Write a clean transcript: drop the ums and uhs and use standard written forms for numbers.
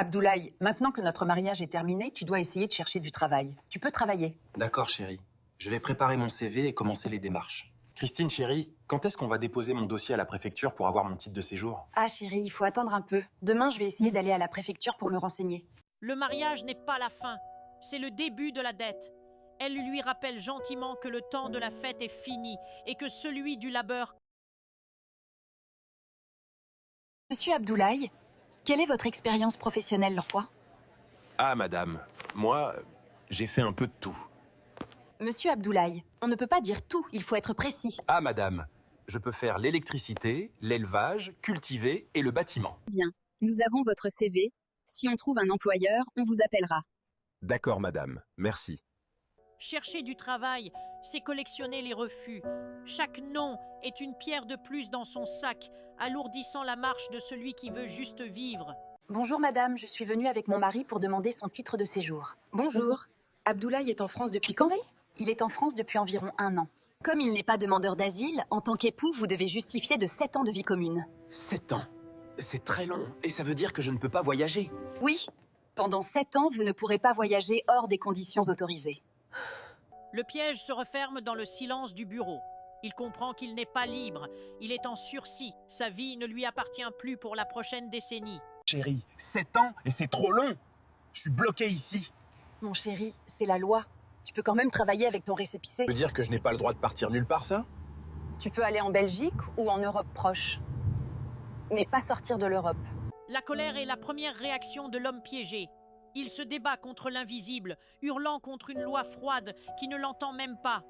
Abdoulaye, maintenant que notre mariage est terminé, tu dois essayer de chercher du travail. Tu peux travailler. D'accord, chérie. Je vais préparer mon CV et commencer les démarches. Christine, chérie, quand est-ce qu'on va déposer mon dossier à la préfecture pour avoir mon titre de séjour? Ah chérie, il faut attendre un peu. Demain, je vais essayer d'aller à la préfecture pour me renseigner. Le mariage n'est pas la fin, c'est le début de la dette. Elle lui rappelle gentiment que le temps de la fête est fini et que celui du labeur... Monsieur Abdoulaye, quelle est votre expérience professionnelle, le roi? Ah, madame, moi, j'ai fait un peu de tout. Monsieur Abdoulaye, on ne peut pas dire tout, il faut être précis. Ah, madame, je peux faire l'électricité, l'élevage, cultiver et le bâtiment. Bien, nous avons votre CV. Si on trouve un employeur, on vous appellera. D'accord, madame, merci. Chercher du travail, c'est collectionner les refus. Chaque non est une pierre de plus dans son sac, alourdissant la marche de celui qui veut juste vivre. Bonjour madame, je suis venue avec mon mari pour demander son titre de séjour. Bonjour. Abdoulaye est en France depuis quand? Il est en France depuis environ 1 an. Comme il n'est pas demandeur d'asile, en tant qu'époux, vous devez justifier de 7 ans de vie commune. 7 ans. C'est très long. Et ça veut dire que je ne peux pas voyager. Oui, pendant 7 ans, vous ne pourrez pas voyager hors des conditions autorisées. Le piège se referme dans le silence du bureau. Il comprend qu'il n'est pas libre, il est en sursis, sa vie ne lui appartient plus pour la prochaine décennie. Chérie, 7 ans et c'est trop long. Je suis bloqué ici. Mon chéri, c'est la loi. Tu peux quand même travailler avec ton récépissé. Ça veut dire que je n'ai pas le droit de partir nulle part, ça? Tu peux aller en Belgique ou en Europe proche. Mais pas sortir de l'Europe. La colère est la première réaction de l'homme piégé. Il se débat contre l'invisible, hurlant contre une loi froide qui ne l'entend même pas.